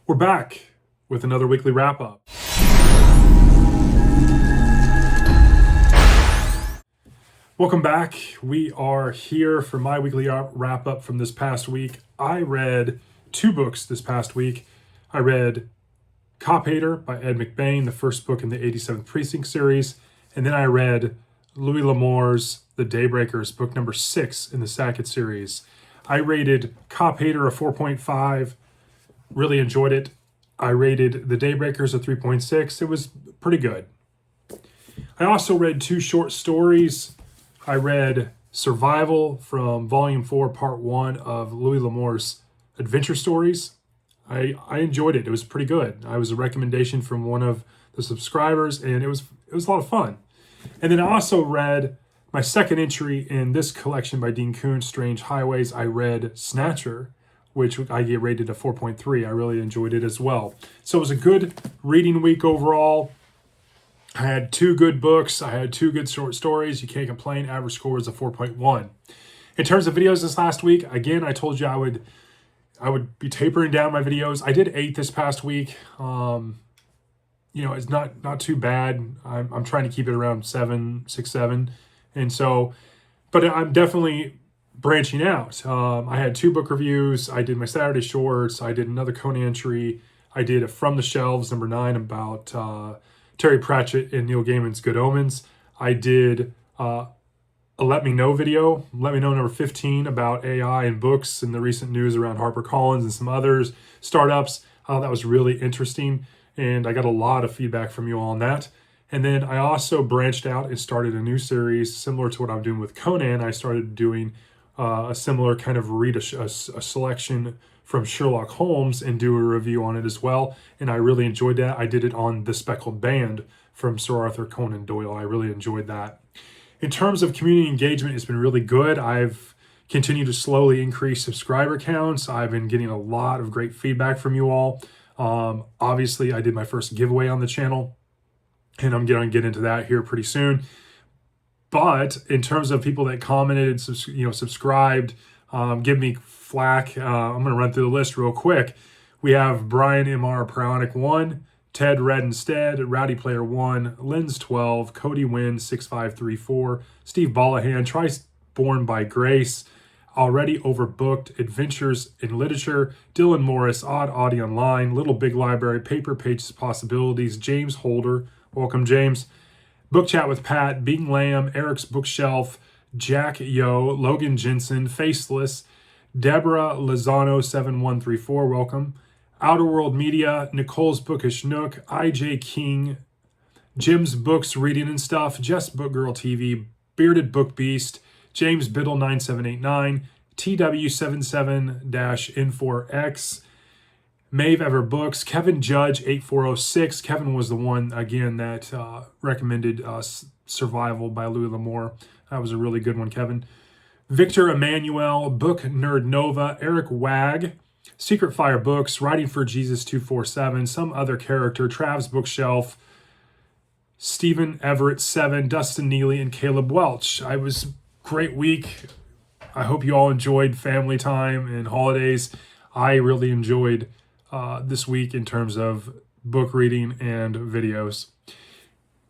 We're back with another weekly wrap-up. Welcome back. We are here for my weekly wrap-up from this past week. I read 2 books this past week. I read Cop Hater by Ed McBain, the first book in the 87th Precinct series, and then I read Louis L'Amour's The Daybreakers, book number 6 in the Sackett series. I rated Cop Hater a 4.5, really enjoyed it. I rated The Daybreakers a 3.6. It was pretty good. I also read 2 short stories. I read Survival from Volume 4, Part 1 of Louis L'Amour's Adventure Stories. I enjoyed it. It was pretty good. I was a recommendation from one of the subscribers, and it was a lot of fun. And then I also read my second entry in this collection by Dean Koontz, Strange Highways. I read Snatcher, which I get rated a 4.3. I really enjoyed it as well. So it was a good reading week overall. I had 2 good books. I had 2 good short stories. You can't complain. Average score was a 4.1. In terms of videos this last week, again, I told you I would be tapering down my videos. I did 8 this past week. It's not too bad. I'm trying to keep it around 6, 7. And so, but I'm definitely branching out. I had 2 book reviews. I did my Saturday shorts. I did another Conan entry. I did a From the Shelves, number 9, about Terry Pratchett and Neil Gaiman's Good Omens. I did a Let Me Know video, Let Me Know number 15, about AI and books and the recent news around HarperCollins and some others startups. That was really interesting, and I got a lot of feedback from you all on that. And then I also branched out and started a new series similar to what I'm doing with Conan. I started doing a similar kind of read a selection from Sherlock Holmes and do a review on it as well. And I really enjoyed that. I did it on The Speckled Band from Sir Arthur Conan Doyle. I really enjoyed that. In terms of community engagement, it's been really good. I've continued to slowly increase subscriber counts. I've been getting a lot of great feedback from you all. Obviously, I did my first giveaway on the channel, and I'm going to get into that here pretty soon. But in terms of people that commented, subscribed, give me flack, I'm going to run through the list real quick. We have Brian MR Prionic 1, Ted Red Instead, Rowdy Player 1, Lens 12, Cody Wynn 6534, Steve Ballahan, Born by Grace, Already Overbooked, Adventures in Literature, Dylan Morris, Odd Audie Online, Little Big Library, Paper Pages Possibilities, James Holder, welcome James, Book Chat with Pat, Bing Lamb, Eric's Bookshelf, Jack Yo, Logan Jensen, Faceless, Deborah Lozano 7134, welcome, Outer World Media, Nicole's Bookish Nook, IJ King, Jim's Books, Reading and Stuff, Jess Book Girl TV, Bearded Book Beast, James Biddle 9789, TW77-N4X, Maeve Ever Books, Kevin Judge 8406. Kevin was the one, again, that recommended Survival by Louis L'Amour. That was a really good one, Kevin. Victor Emmanuel, Book Nerd Nova, Eric Wag, Secret Fire Books, Writing for Jesus 247, Some Other Character, Trav's Bookshelf, Stephen Everett 7, Dustin Neely, and Caleb Welch. I was great week. I hope you all enjoyed family time and holidays. I really enjoyed this week in terms of book reading and videos.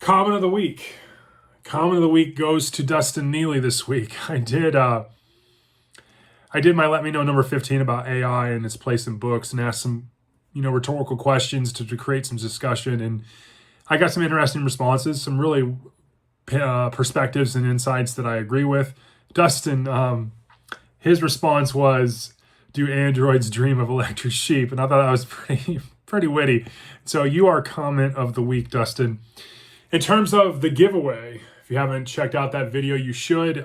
Comment of the week. Comment of the week goes to Dustin Neely this week. I did my Let Me Know number 15 about AI and its place in books, and asked some rhetorical questions to create some discussion, and I got some interesting responses, some really perspectives and insights that I agree with. Dustin, his response was, "Do androids dream of electric sheep?" And I thought that was pretty witty. So you are comment of the week, Dustin. In terms of the giveaway, if you haven't checked out that video, you should.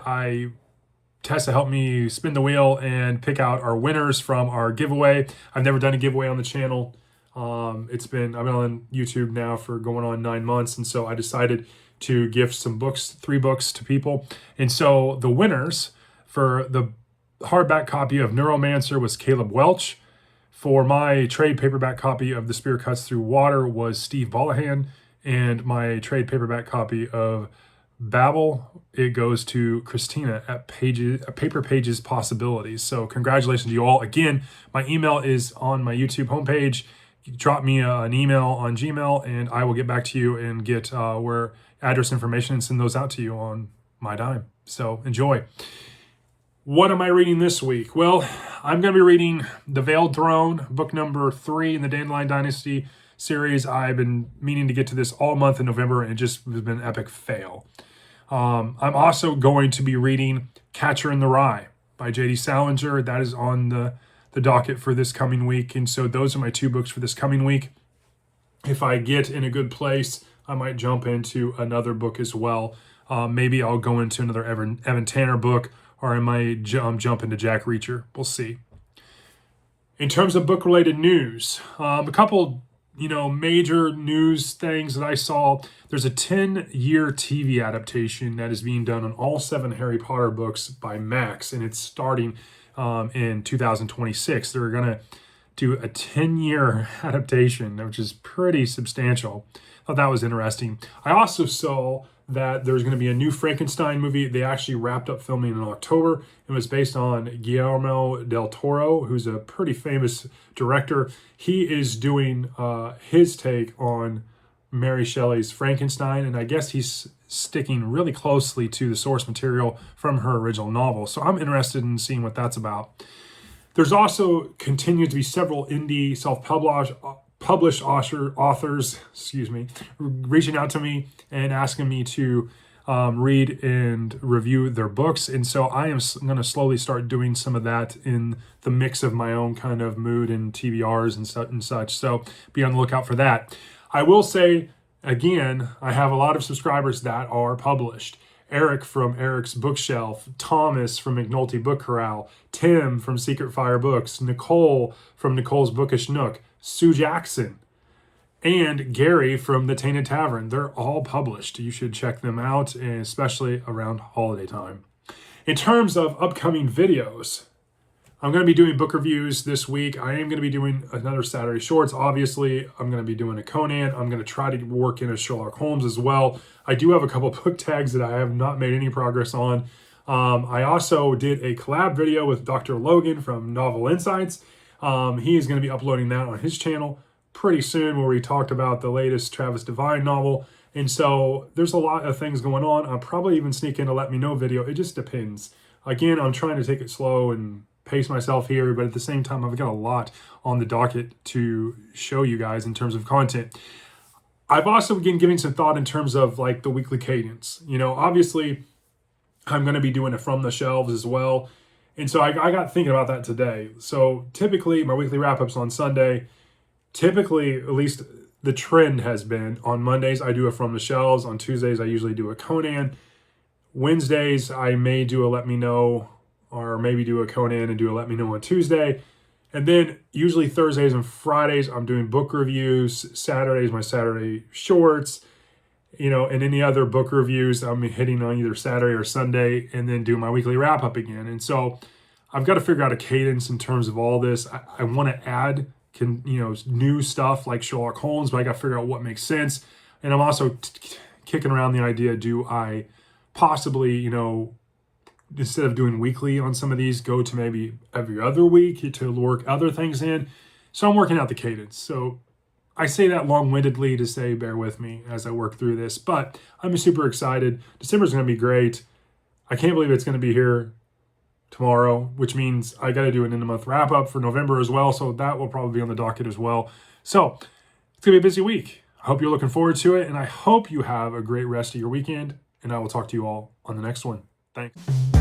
Tessa helped me spin the wheel and pick out our winners from our giveaway. I've never done a giveaway on the channel. I've been on YouTube now for going on 9 months, and so I decided to gift some books, 3 books to people. And so the winners for the hardback copy of Neuromancer was Caleb Welch. For my trade paperback copy of The Spear Cuts Through Water was Steve Ballahan. And my trade paperback copy of Babel, it goes to Christina at Paper Pages Possibilities. So congratulations to you all. Again, my email is on my YouTube homepage. drop me an email on Gmail, and I will get back to you and get where address information and send those out to you on my dime. So enjoy. What am I reading this week? Well, I'm going to be reading The Veiled Throne, book number 3 in the Dandelion Dynasty series. I've been meaning to get to this all month in November, and it just has been an epic fail. I'm also going to be reading Catcher in the Rye by J.D. Salinger. That is on the docket for this coming week. And so those are my 2 books for this coming week. If I get in a good place, I might jump into another book as well. Maybe I'll go into another Evan Tanner book, or I might jump into Jack Reacher. We'll see. In terms of book-related news, a couple major news things that I saw. There's a 10-year TV adaptation that is being done on all 7 Harry Potter books by Max, and it's starting in 2026. They're going to do a 10-year adaptation, which is pretty substantial. I thought that was interesting. I also saw that there's going to be a new Frankenstein movie. They actually wrapped up filming in October. It was based on Guillermo del Toro, who's a pretty famous director. He is doing his take on Mary Shelley's Frankenstein, and I guess he's sticking really closely to the source material from her original novel. So I'm interested in seeing what that's about. There's also continued to be several indie self-published authors, reaching out to me and asking me to read and review their books. And so I am going to slowly start doing some of that in the mix of my own kind of mood and TBRs and such. So be on the lookout for that. I will say, again, I have a lot of subscribers that are published. Eric from Eric's Bookshelf, Thomas from McNulty Book Corral, Tim from Secret Fire Books, Nicole from Nicole's Bookish Nook, Sue Jackson, and Gary from The Tainted Tavern. They're all published. You should check them out, and especially around holiday time. In terms of upcoming videos, I'm going to be doing book reviews this week. I am going to be doing another Saturday Shorts. Obviously, I'm going to be doing a Conan. I'm going to try to work in a Sherlock Holmes as well. I do have a couple book tags that I have not made any progress on. I also did a collab video with Dr. Logan from Novel Insights. He is going to be uploading that on his channel pretty soon, where we talked about the latest Travis Devine novel. And so there's a lot of things going on. I'll probably even sneak in a Let Me Know video. It just depends. Again, I'm trying to take it slow and pace myself here, but at the same time, I've got a lot on the docket to show you guys in terms of content. I've also been giving some thought in terms of like the weekly cadence. Obviously, I'm going to be doing it from the shelves as well. And so I got thinking about that today. So typically, my weekly wrap-up's on Sunday. Typically, at least the trend has been, on Mondays, I do a From the Shelves. On Tuesdays, I usually do a Conan. Wednesdays, I may do a Let Me Know, or maybe do a Conan and do a Let Me Know on Tuesday. And then usually Thursdays and Fridays, I'm doing book reviews. Saturdays, my Saturday Shorts. And any other book reviews, I'm hitting on either Saturday or Sunday, and then do my weekly wrap-up again. And so I've got to figure out a cadence in terms of all this. I want to add new stuff like Sherlock Holmes, but I got to figure out what makes sense. And I'm also kicking around the idea, do I possibly, instead of doing weekly on some of these, go to maybe every other week to work other things in. So I'm working out the cadence. So I say that long-windedly to say bear with me as I work through this, but I'm super excited. December's going to be great. I can't believe it's going to be here tomorrow, which means I got to do an end-of-month wrap-up for November as well, so that will probably be on the docket as well. So it's going to be a busy week. I hope you're looking forward to it, and I hope you have a great rest of your weekend, and I will talk to you all on the next one. Thanks.